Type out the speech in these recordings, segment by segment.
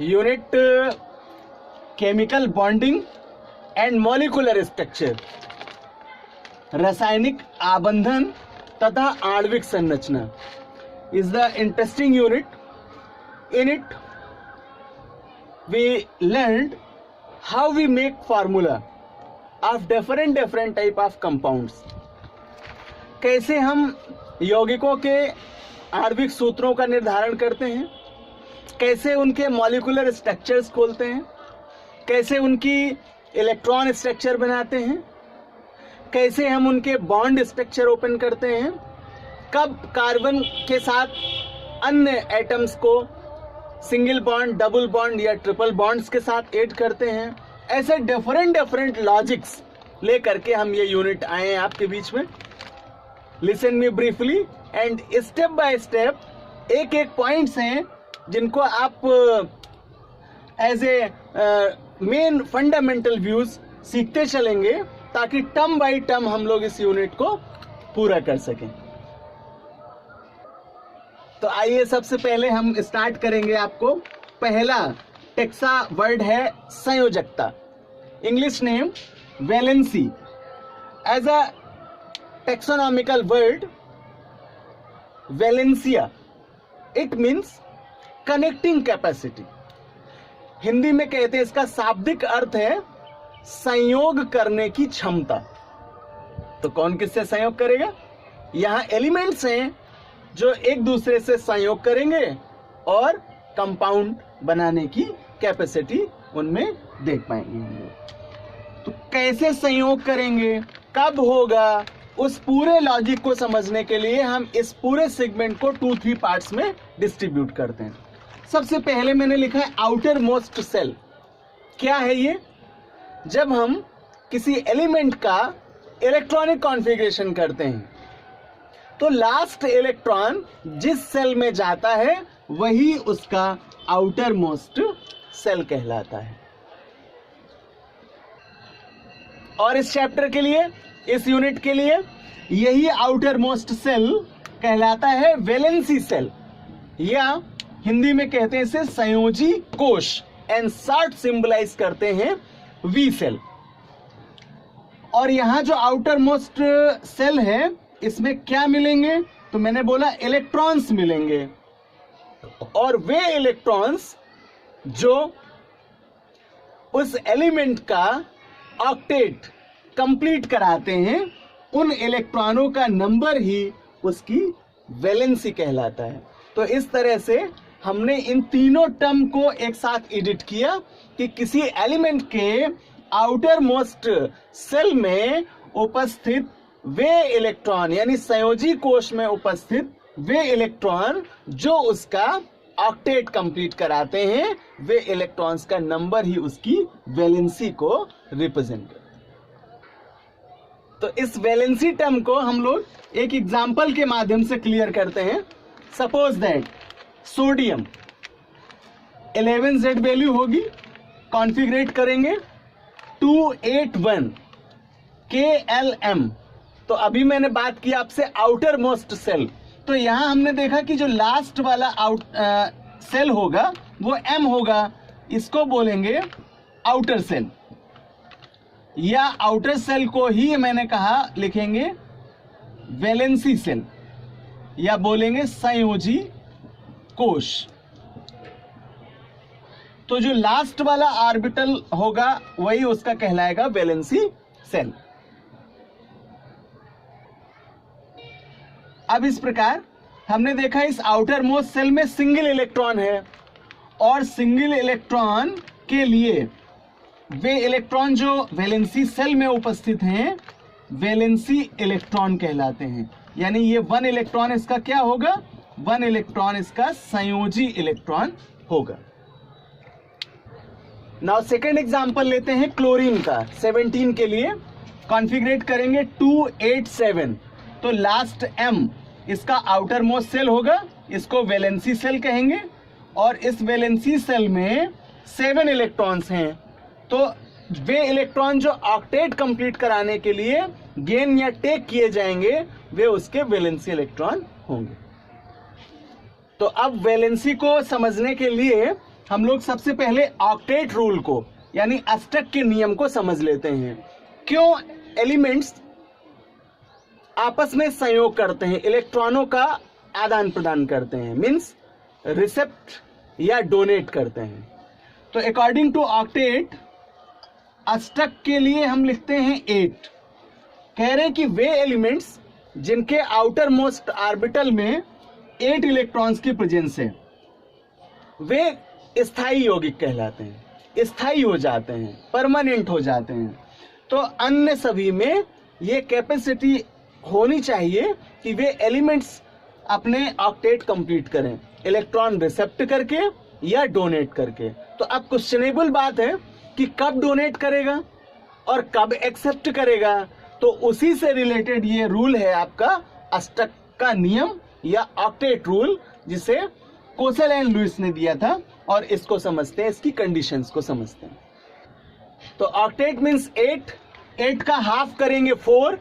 Unit chemical bonding and molecular structure, रासायनिक आबंधन तथा आणविक संरचना is the interesting unit. In it we learned how we make formula of different type of compounds. कैसे हम यौगिकों के आणविक सूत्रों का निर्धारण करते हैं, कैसे उनके मॉलिक्यूलर स्ट्रक्चर्स खोलते हैं, कैसे उनकी इलेक्ट्रॉन स्ट्रक्चर बनाते हैं, कैसे हम उनके बॉन्ड स्ट्रक्चर ओपन करते हैं, कब कार्बन के साथ अन्य एटम्स को सिंगल बॉन्ड, डबल बॉन्ड या ट्रिपल बॉन्ड्स के साथ ऐड करते हैं। ऐसे डिफरेंट लॉजिक्स लेकर के हम ये यूनिट आए हैं आपके बीच में। Listen me briefly and step by step एक पॉइंट्स हैं जिनको आप as a main fundamental views सीखते चलेंगे ताकि टर्म बाय टर्म हम लोग इस यूनिट को पूरा कर सकें। तो आइए सबसे पहले हम स्टार्ट करेंगे। आपको पहला टेक्सा वर्ड है संयोजकता, English name valency. As a taxonomical word valency it means connecting capacity. Hindi में कहते हैं इसका शाब्दिक अर्थ है संयोग करने की क्षमता। तो कौन किससे संयोग करेगा? यहां एलिमेंट्स हैं जो एक दूसरे से संयोग करेंगे और कंपाउंड बनाने की कैपेसिटी उनमें देख पाएंगे हम लोग। तो कैसे संयोग करेंगे, कब होगा, उस पूरे लॉजिक को समझने के लिए हम इस पूरे सेगमेंट को 2-3 पार्ट्स में डिस्ट्रीब्यूट करते हैं। सबसे पहले मैंने लिखा है आउटर मोस्ट सेल। क्या है ये? जब हम किसी एलिमेंट का इलेक्ट्रॉनिक कॉन्फ़िगरेशन करते हैं तो लास्ट इलेक्ट्रॉन जिस सेल में जाता है वही उसका आउटर मोस्ट सेल कहलाता है। और इस चैप्टर के लिए, इस यूनिट के लिए यही आउटर मोस्ट सेल कहलाता है वैलेंसी सेल, या हिंदी में कहते हैं इसे संयोजी कोश, एंड शॉर्ट सिंबलाइज करते हैं वी सेल। और यहां जो आउटर मोस्ट सेल है इसमें क्या मिलेंगे? तो मैंने बोला इलेक्ट्रॉन्स मिलेंगे, और वे इलेक्ट्रॉन्स जो उस एलिमेंट का ऑक्टेट कंप्लीट कराते हैं, उन इलेक्ट्रॉनों का नंबर ही उसकी वैलेंसी कहलाता है। तो इस तरह से हमने इन तीनों टर्म को एक साथ एडिट किया कि किसी एलिमेंट के आउटर मोस्ट सेल में उपस्थित वे इलेक्ट्रॉन, यानी संयोजी कोश में उपस्थित वे इलेक्ट्रॉन जो उसका ऑक्टेट कंप्लीट कराते हैं, वे इलेक्ट्रॉन्स का नंबर ही उसकी वैलेंसी को रिप्रेजेंट करते हैं। तो इस वैलेंसी टर्म को हम लोग एक एग्जांपल के माध्यम से क्लियर करते हैं। Suppose that sodium 11Z value होगी, कॉन्फ़िगरेट करेंगे 281 KLM। तो अभी मैंने बात की आपसे आउटर मोस्ट सेल, तो यहां हमने देखा कि जो लास्ट वाला सेल होगा वो M होगा, इसको बोलेंगे आउटर सेल, या आउटर सेल को ही मैंने कहा लिखेंगे वैलेंसी सेल, या बोलेंगे संयोजी कोश। तो जो लास्ट वाला ऑर्बिटल होगा वही उसका कहलाएगा वैलेंसी सेल। अब इस प्रकार हमने देखा इस आउटर मोस्ट सेल में सिंगल इलेक्ट्रॉन है, और सिंगल इलेक्ट्रॉन के लिए वे इलेक्ट्रॉन जो वैलेंसी सेल में उपस्थित हैं वैलेंसी इलेक्ट्रॉन कहलाते हैं। यानी ये 1 इलेक्ट्रॉन इसका क्या होगा? 1 इलेक्ट्रॉन इसका संयोजी इलेक्ट्रॉन होगा। नाउ सेकेंड एग्जांपल लेते हैं क्लोरीन का। 17 के लिए कॉन्फ़िगरेट करेंगे 287। तो लास्ट M इसका आउटर मोस्ट सेल होगा, इसको वैलेंसी सेल कहेंगे, और इस वैलेंसी सेल में 7 इलेक्ट्रॉन्स हैं। तो वे इलेक्ट्रॉन जो ऑक्टेट कंप्लीट कराने के लिए गेन या टेक किए जाएंगे वे उसके वैलेंसी इलेक्ट्रॉन होंगे। तो अब वैलेंसी को समझने के लिए हम लोग सबसे पहले ऑक्टेट रूल को यानी अष्टक के नियम को समझ लेते हैं। क्यों एलिमेंट्स आपस में संयोग करते हैं, इलेक्ट्रॉनों का आदान प्रदान करते हैं, मीन्स रिसेप्ट या डोनेट करते हैं। तो अकॉर्डिंग टू ऑक्टेट अष्टक के लिए हम लिखते हैं 8। कह रहे हैं कि वे एलिमेंट्स जिनके आउटर मोस्ट ऑर्बिटल में 8 इलेक्ट्रॉन्स की प्रेजेंस है वे स्थायी यौगिक कहलाते हैं, स्थायी हो जाते हैं, परमानेंट हो जाते हैं। तो अन्य सभी में ये कैपेसिटी होनी चाहिए कि वे एलिमेंट्स अपने ऑक्टेट कंप्लीट करें, इलेक्ट्रॉन रिसेप्ट करके या डोनेट करके। तो अब क्वेश्चनेबल बात है कि कब डोनेट करेगा और कब एक्सेप्ट करेगा। तो उसी से रिलेटेड ये रूल है आपका अष्टक का नियम या ऑक्टेट रूल, जिसे कोसेल एंड लुईस ने दिया था, और इसको समझते हैं, इसकी कंडीशंस को समझते हैं। तो ऑक्टेट मीन्स 8 का हाफ करेंगे 4,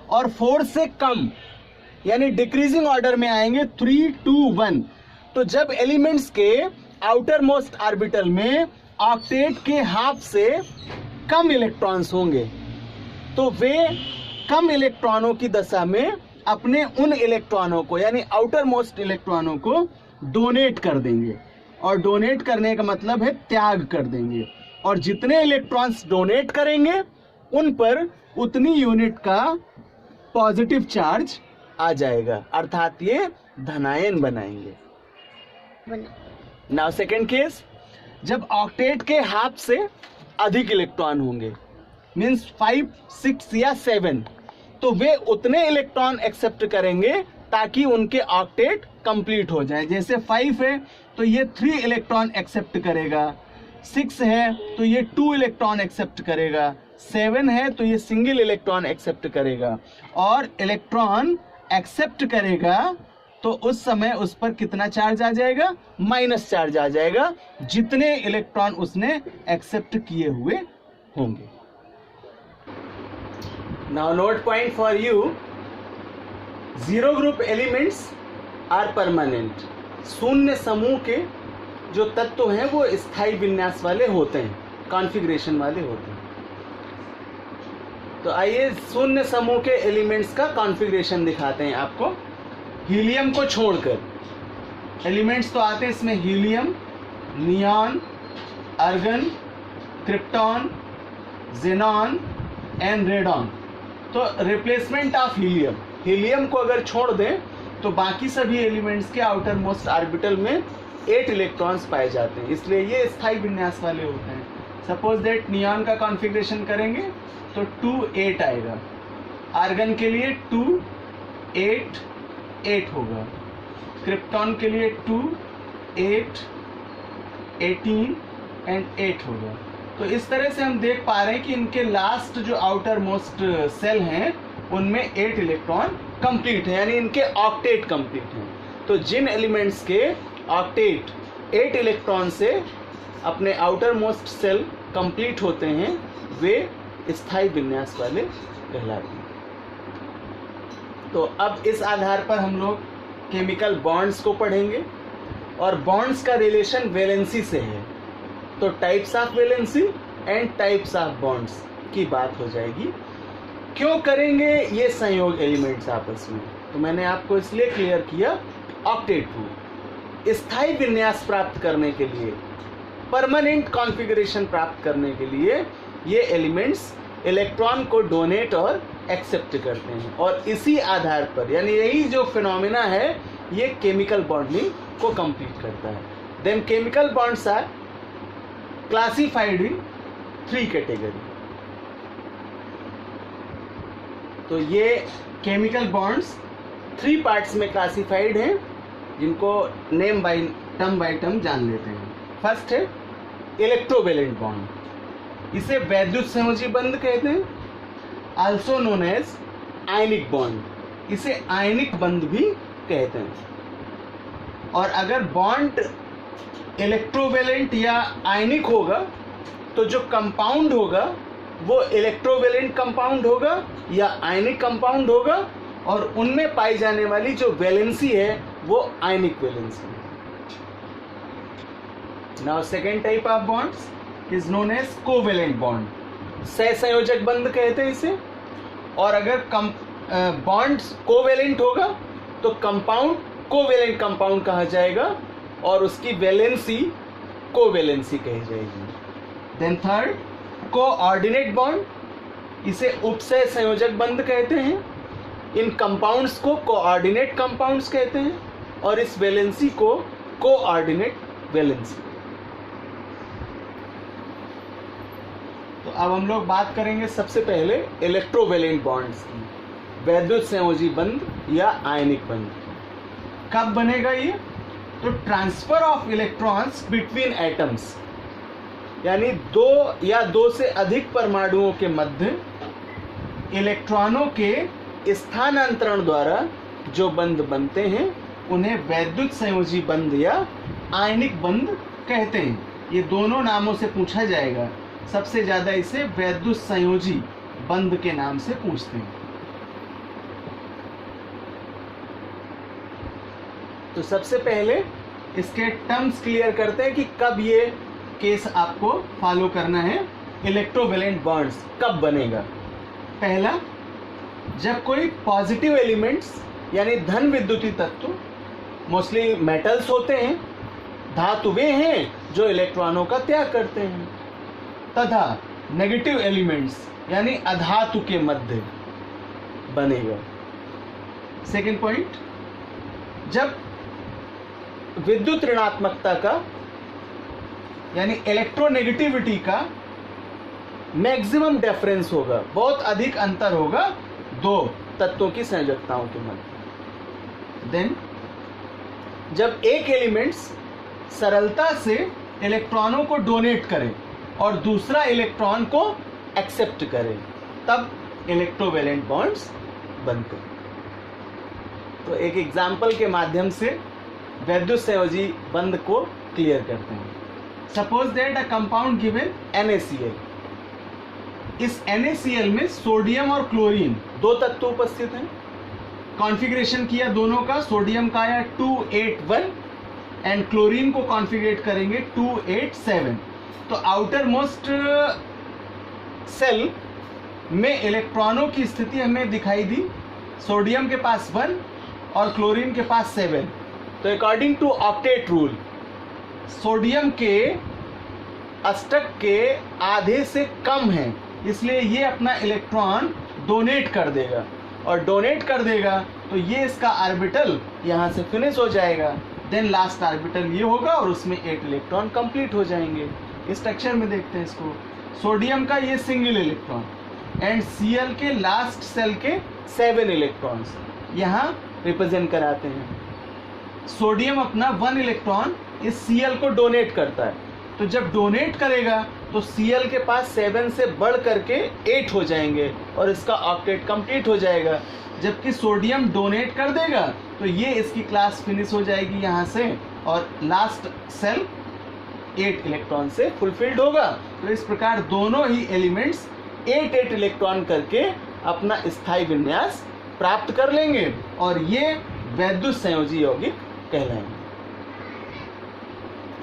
और 4 से कम यानी डिक्रीजिंग ऑर्डर में आएंगे 3, 2, 1। तो जब एलिमेंट्स के आउटर मोस्ट ऑर्बिटल में ऑक्टेट के हाफ से कम इलेक्ट्रॉन्स होंगे तो वे कम इलेक्ट्रॉनों की दशा में अपने उन इलेक्ट्रॉनों को यानी आउटर मोस्ट इलेक्ट्रॉनों को डोनेट कर देंगे। और डोनेट करने का मतलब है त्याग कर देंगे, और जितने इलेक्ट्रॉन्स डोनेट करेंगे उन पर उतनी यूनिट का पॉजिटिव चार्ज आ जाएगा, अर्थात ये धनायन बनाएंगे। नाउ सेकेंड केस, जब ऑक्टेट के हाफ से अधिक इलेक्ट्रॉन होंगे, मीन्स 5, 6 या 7, तो वे उतने इलेक्ट्रॉन एक्सेप्ट करेंगे ताकि उनके ऑक्टेट कंप्लीट हो जाए। जैसे 5 है तो ये 3 इलेक्ट्रॉन एक्सेप्ट करेगा, 6 है तो ये 2 इलेक्ट्रॉन एक्सेप्ट करेगा, 7 है तो ये सिंगल इलेक्ट्रॉन एक्सेप्ट करेगा। और इलेक्ट्रॉन एक्सेप्ट करेगा तो उस समय उस पर कितना चार्ज आ जाएगा? माइनस चार्ज आ जाएगा, जितने इलेक्ट्रॉन उसने एक्सेप्ट किए हुए होंगे। Now note point for you, zero group elements are permanent. शून्य समूह के जो तत्व हैं वो स्थायी विन्यास वाले होते हैं, कॉन्फ़िगरेशन वाले होते हैं। तो आइए शून्य समूह के एलिमेंट्स का कॉन्फ़िगरेशन दिखाते हैं आपको। हीलियम को छोड़कर एलिमेंट्स तो आते हैं इसमें helium, neon, argon, krypton, xenon and radon. तो रिप्लेसमेंट ऑफ हीलियम, हीलियम को अगर छोड़ दें तो बाकी सभी एलिमेंट्स के आउटर मोस्ट ऑर्बिटल में 8 इलेक्ट्रॉन्स पाए जाते हैं, इसलिए ये स्थायी विन्यास वाले होते हैं। सपोज दैट नियॉन का कॉन्फ़िगरेशन करेंगे तो 2, 8 आएगा। आर्गन के लिए 2, 8, 8 होगा। क्रिप्टॉन के लिए 2, 8, 18 एंड 8 होगा। तो इस तरह से हम देख पा रहे हैं कि इनके लास्ट जो आउटर मोस्ट सेल हैं उनमें 8 इलेक्ट्रॉन कंप्लीट है, यानी इनके ऑक्टेट कंप्लीट हैं। तो जिन एलिमेंट्स के ऑक्टेट 8 इलेक्ट्रॉन से अपने आउटर मोस्ट सेल कंप्लीट होते हैं वे स्थायी विन्यास वाले कहलाते हैं। तो अब इस आधार पर हम लोग केमिकल बॉन्ड्स को पढ़ेंगे, और बॉन्ड्स का रिलेशन वैलेंसी से है। तो types of valency and types of bonds की बात हो जाएगी। क्यों करेंगे ये संयोग एलिमेंट्स आपस में? तो मैंने आपको इसलिए क्लियर किया, ऑक्टेट रूल। स्थायी विन्यास प्राप्त करने के लिए, परमानेंट कॉन्फ़िगरेशन प्राप्त करने के लिए ये एलिमेंट्स इलेक्ट्रॉन को डोनेट और एक्सेप्ट करते हैं, और इसी आधार पर यानी यही जो फिनोमिना है ये केमिकल बॉन्डिंग को कंप्लीट करता है। Then chemical bonds are classified in 3 category. तो ये केमिकल बॉन्ड्स 3 पार्ट्स में क्लासिफाइड हैं, जिनको नेम बाय टर्म जान लेते हैं। फर्स्ट है इलेक्ट्रोवेलेंट बॉन्ड, इसे वैद्युत संयोजी बंध कहते हैं, also known as ionic bond, इसे आयनिक बंध भी कहते हैं। और अगर बॉन्ड इलेक्ट्रोवेलेंट या आयनिक होगा तो जो कंपाउंड होगा वो इलेक्ट्रोवेलेंट कंपाउंड होगा या आयनिक कंपाउंड होगा, और उनमें पाई जाने वाली जो वैलेंसी है वो आयनिक वैलेंसी है। Now second type of bonds is known as covalent bond. सहसंयोजक बंध कहते हैं इसे। और अगर बॉन्ड्स कोवेलेंट होगा तो कंपाउंड कोवेलेंट कंपाउंड कहा जाएगा और उसकी वैलेंसी कोवेलेंसी कही जाएगी। देन थर्ड, कोऑर्डिनेट बॉन्ड, इसे उपसह संयोजक बंध कहते हैं। इन कंपाउंड्स को कोऑर्डिनेट कंपाउंड्स कहते हैं और इस वैलेंसी को कोऑर्डिनेट वैलेंसी। तो अब हम लोग बात करेंगे सबसे पहले इलेक्ट्रोवैलेंट बॉन्ड्स की, वैद्युत संयोजी बंध या आयनिक बंध। कब बनेगा ये? तो transfer of electrons between atoms, यानी दो या दो से अधिक परमाणुओं के मध्य इलेक्ट्रॉनों के स्थानांतरण द्वारा जो बंध बनते हैं उन्हें वैद्युत संयोजी बंध या आयनिक बंध कहते हैं। ये दोनों नामों से पूछा जाएगा, सबसे ज्यादा इसे वैद्युत संयोजी बंध के नाम से पूछते हैं। तो सबसे पहले इसके टर्म्स क्लियर करते हैं कि कब ये केस आपको फॉलो करना है। इलेक्ट्रोवैलेंट बॉन्ड्स कब बनेगा? पहला, जब कोई पॉजिटिव एलिमेंट्स यानी धन विद्युतीय तत्व, मोस्टली मेटल्स होते हैं, धातुएं हैं जो इलेक्ट्रॉनों का त्याग करते हैं, तथा नेगेटिव एलिमेंट्स यानी अधातु के मध्य बनेगा। सेकेंड पॉइंट, जब विद्युत ऋणात्मकता का यानी इलेक्ट्रोनेगेटिविटी का मैक्सिमम डिफरेंस होगा, बहुत अधिक अंतर होगा दो तत्वों की संयोजकताओं के मध्य। देन जब एक एलिमेंट्स सरलता से इलेक्ट्रॉनों को डोनेट करे और दूसरा इलेक्ट्रॉन को एक्सेप्ट करे, तब इलेक्ट्रोवैलेंट बॉन्ड्स बनते हैं। तो एक एग्जाम्पल के माध्यम से वैद्युत संयोजी बंध को क्लियर करते हैं। Suppose that a compound given NaCl, इस NaCl में सोडियम और क्लोरीन दो तत्व उपस्थित हैं। कॉन्फ़िगरेशन किया दोनों का, सोडियम का आया 281 एंड क्लोरीन को कॉन्फ़िगरेट करेंगे 287। तो आउटर मोस्ट सेल में इलेक्ट्रॉनों की स्थिति हमें दिखाई दी, सोडियम के पास 1 और क्लोरीन के पास 7। तो according to octet rule sodium के अष्टक के आधे से कम है, इसलिए ये अपना इलेक्ट्रॉन डोनेट कर देगा और डोनेट कर देगा तो ये इसका ऑर्बिटल यहाँ से फिनिश हो जाएगा। देन लास्ट ऑर्बिटल ये होगा और उसमें 8 इलेक्ट्रॉन कंप्लीट हो जाएंगे। इस स्ट्रक्चर में देखते हैं इसको, सोडियम का ये सिंगल इलेक्ट्रॉन एंड Cl के लास्ट सेल के 7 इलेक्ट्रॉन्स यहाँ रिप्रेजेंट कराते हैं। सोडियम अपना 1 इलेक्ट्रॉन इस Cl को डोनेट करता है, तो जब डोनेट करेगा तो Cl के पास 7 से बढ़ करके 8 हो जाएंगे और इसका ऑक्टेट कंप्लीट हो जाएगा। जबकि सोडियम डोनेट कर देगा तो ये इसकी क्लास फिनिश हो जाएगी यहाँ से और लास्ट सेल 8 इलेक्ट्रॉन से फुलफिल्ड होगा। तो इस प्रकार दोनों ही एलिमेंट्स 8 इलेक्ट्रॉन करके अपना स्थायी विन्यास प्राप्त कर लेंगे और ये वैद्युत संयोजी यौगिक कहलाएंगे।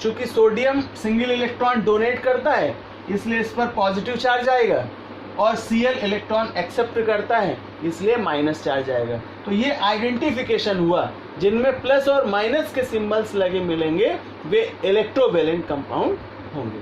चूंकि सोडियम सिंगल इलेक्ट्रॉन डोनेट करता है इसलिए इस पर पॉजिटिव चार्ज आएगा और Cl इलेक्ट्रॉन एक्सेप्ट करता है इसलिए माइनस चार्ज आएगा। तो ये आइडेंटिफिकेशन हुआ, जिनमें प्लस और माइनस के सिंबल्स लगे मिलेंगे वे इलेक्ट्रोवैलेंट कंपाउंड होंगे।